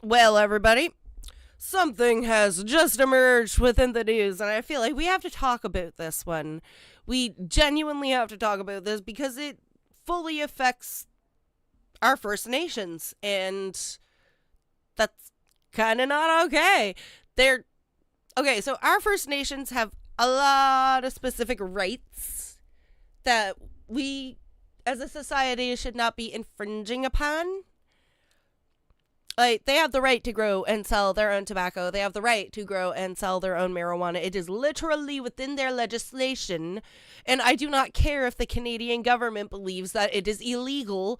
Well, everybody, something has just emerged within the news, and I feel like we have to talk about this one. We genuinely have to talk about this because it fully affects our First Nations, and that's kind of not okay. They're okay, so our First Nations have a lot of specific rights that we as a society should not be infringing upon. Like, they have the right to grow and sell their own tobacco. They have the right to grow and sell their own marijuana. It is literally within their legislation. And I do not care if the Canadian government believes that it is illegal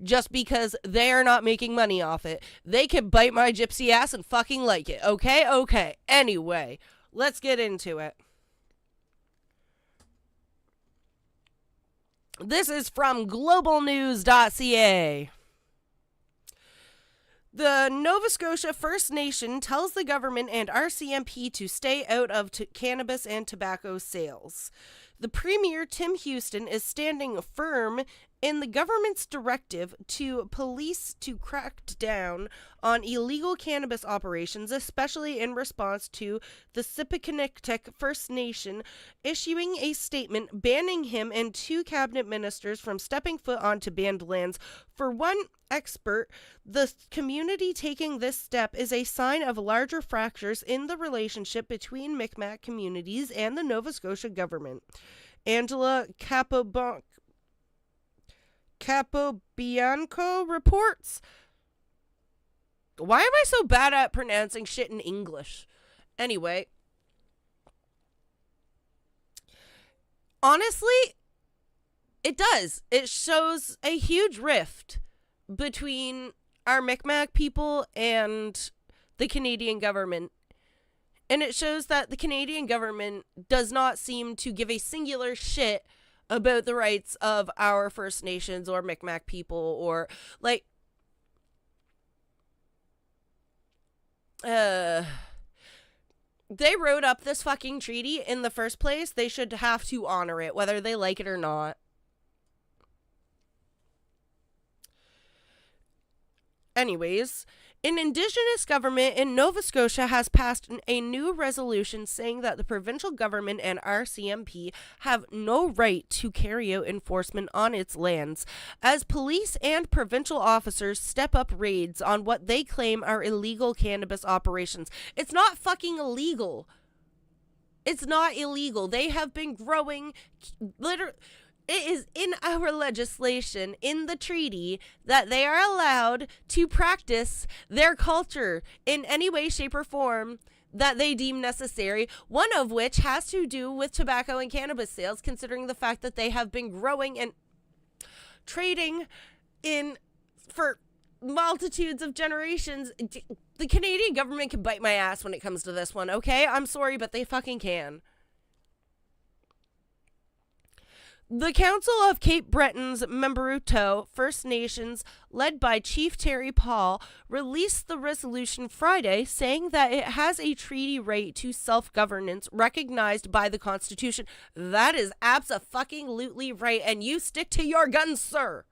just because they are not making money off it. They can bite my gypsy ass and fucking like it. Okay? Okay. Anyway, let's get into it. This is from globalnews.ca. The Nova Scotia First Nation tells the government and RCMP to stay out of cannabis and tobacco sales. The Premier, Tim Houston, is standing firm in the government's directive to police to crack down on illegal cannabis operations, especially in response to the Sipekne'ktek First Nation issuing a statement banning him and two cabinet ministers from stepping foot onto banned lands. For one expert, the community taking this step is a sign of larger fractures in the relationship between Mi'kmaq communities and the Nova Scotia government. Angela Capobianco reports. Why am I so bad at pronouncing shit in English? Anyway. Honestly, it does. It shows a huge rift between our Mi'kmaq people and the Canadian government. And it shows that the Canadian government does not seem to give a singular shit about the rights of our First Nations or Mi'kmaq people, or like they wrote up this fucking treaty in the first place. They should have to honor it, whether they like it or not. Anyways, an Indigenous government in Nova Scotia has passed a new resolution saying that the provincial government and RCMP have no right to carry out enforcement on its lands, as police and provincial officers step up raids on what they claim are illegal cannabis operations. It's not fucking illegal. It's not illegal. They have been growing literally. It is in our legislation, in the treaty, that they are allowed to practice their culture in any way, shape, or form that they deem necessary, one of which has to do with tobacco and cannabis sales, considering the fact that they have been growing and trading in for multitudes of generations. The Canadian government can bite my ass when it comes to this one, okay? I'm sorry, but they fucking can. The Council of Cape Breton's Memberto First Nations, led by Chief Terry Paul, released the resolution Friday, saying that it has a treaty right to self-governance recognized by the Constitution. That is abso-fucking-lutely right, and you stick to your guns, sir.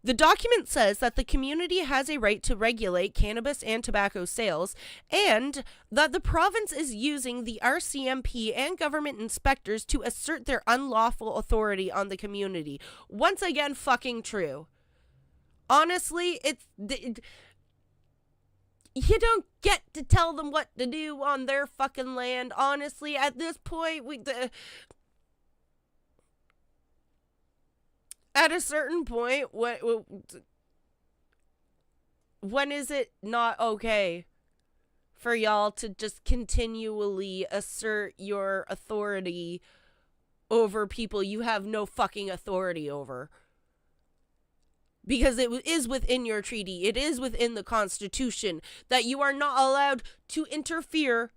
The document says that the community has a right to regulate cannabis and tobacco sales, and that the province is using the RCMP and government inspectors to assert their unlawful authority on the community. Once again, fucking true. Honestly, you don't get to tell them what to do on their fucking land. Honestly, at this point, at a certain point, when is it not okay for y'all to just continually assert your authority over people you have no fucking authority over? Because it is within your treaty, it is within the Constitution that you are not allowed to interfere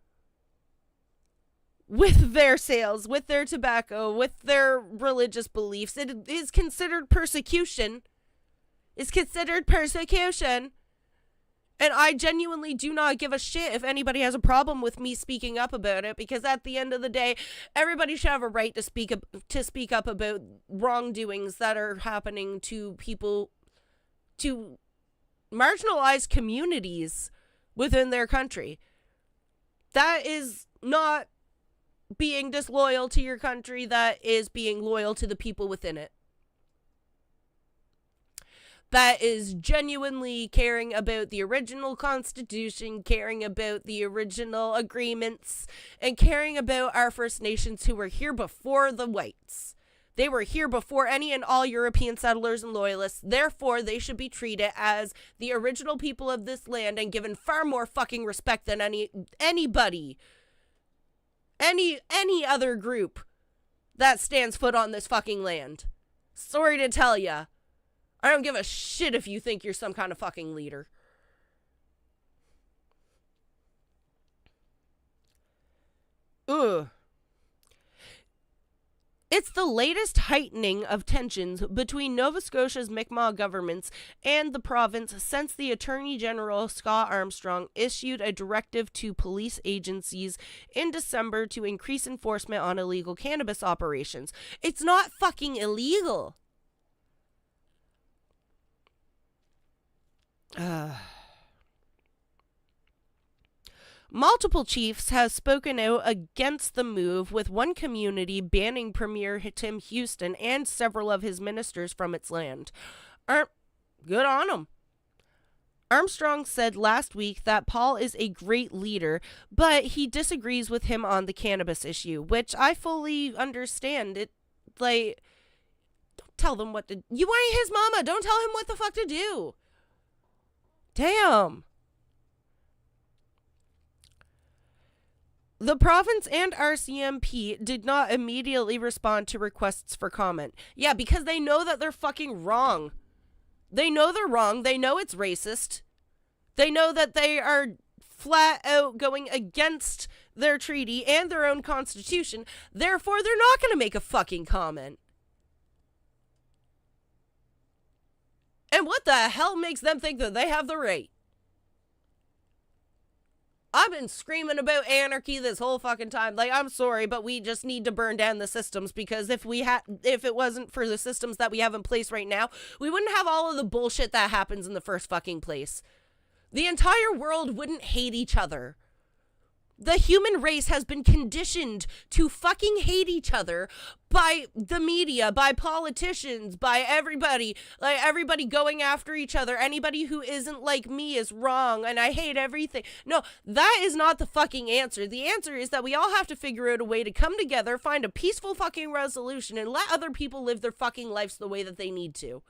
with their sales, with their tobacco, with their religious beliefs. It is considered persecution. It's considered persecution. And I genuinely do not give a shit if anybody has a problem with me speaking up about it, because at the end of the day, everybody should have a right to speak up about wrongdoings that are happening to people, to marginalized communities within their country. That is not being disloyal to your country. That is being loyal to the people within it. That is genuinely caring about the original Constitution, caring about the original agreements, and caring about our First Nations who were here before the whites. They were here before any and all European settlers and loyalists. Therefore, they should be treated as the original people of this land and given far more fucking respect than anybody, any other group that stands foot on this fucking land. Sorry to tell ya. I don't give a shit if you think you're some kind of fucking leader. Ugh. It's the latest heightening of tensions between Nova Scotia's Mi'kmaq governments and the province since the Attorney General Scott Armstrong issued a directive to police agencies in December to increase enforcement on illegal cannabis operations. It's not fucking illegal. Multiple chiefs have spoken out against the move, with one community banning Premier Tim Houston and several of his ministers from its land. Good on them. Armstrong said last week that Paul is a great leader, but he disagrees with him on the cannabis issue, which I fully understand. Don't tell them what to... You ain't his mama. Don't tell him what the fuck to do. Damn. The province and RCMP did not immediately respond to requests for comment. Yeah, because they know that they're fucking wrong. They know they're wrong. They know it's racist. They know that they are flat out going against their treaty and their own constitution. Therefore, they're not going to make a fucking comment. And what the hell makes them think that they have the right? I've been screaming about anarchy this whole fucking time. I'm sorry, but we just need to burn down the systems, because if it wasn't for the systems that we have in place right now, we wouldn't have all of the bullshit that happens in the first fucking place. The entire world wouldn't hate each other. The human race has been conditioned to fucking hate each other by the media, by politicians, by everybody. Everybody going after each other. Anybody who isn't like me is wrong, and I hate everything. No, that is not the fucking answer. The answer is that we all have to figure out a way to come together, find a peaceful fucking resolution, and let other people live their fucking lives the way that they need to.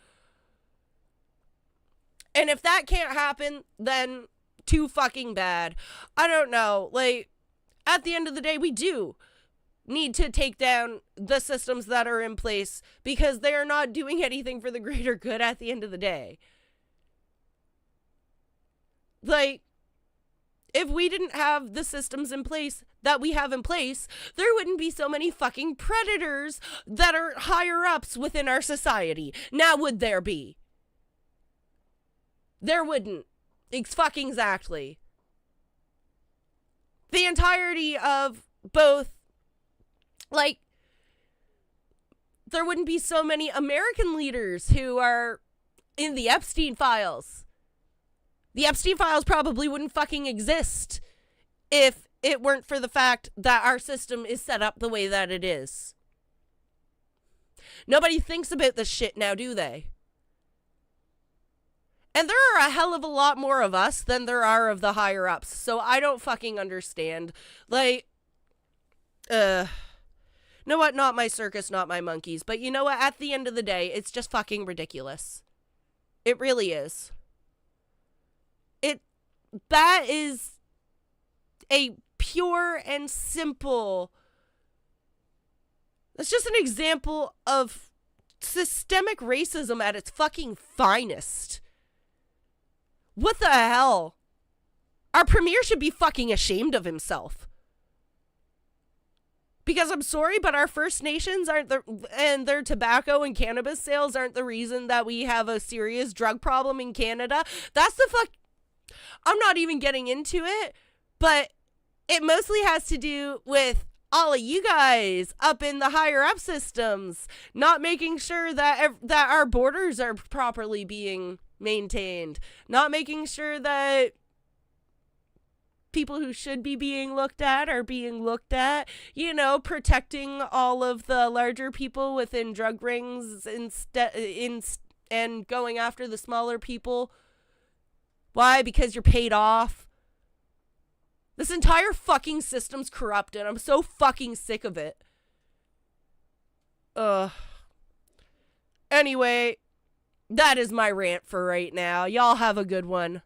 And if that can't happen, then... too fucking bad. I don't know. At the end of the day, we do need to take down the systems that are in place, because they are not doing anything for the greater good at the end of the day. If we didn't have the systems in place that we have in place, there wouldn't be so many fucking predators that are higher ups within our society. Now would there be? There wouldn't. Fucking exactly. The entirety of both, there wouldn't be so many American leaders who are in the Epstein files. The Epstein files probably wouldn't fucking exist if it weren't for the fact that our system is set up the way that it is. Nobody thinks about this shit now, do they? And there are a hell of a lot more of us than there are of the higher ups. So I don't fucking understand. Know what? Not my circus, not my monkeys. But you know what? At the end of the day, it's just fucking ridiculous. It really is. That is a pure and simple... That's just an example of systemic racism at its fucking finest. What the hell? Our premier should be fucking ashamed of himself. Because I'm sorry, but our First Nations and their tobacco and cannabis sales aren't the reason that we have a serious drug problem in Canada. That's the fuck... I'm not even getting into it, but it mostly has to do with all of you guys up in the higher up systems not making sure that our borders are properly being maintained. Not making sure that people who should be being looked at are being looked at, you know, protecting all of the larger people within drug rings and going after the smaller people. Why? Because you're paid off. This entire fucking system's corrupted. I'm so fucking sick of it. Anyway, that is my rant for right now. Y'all have a good one.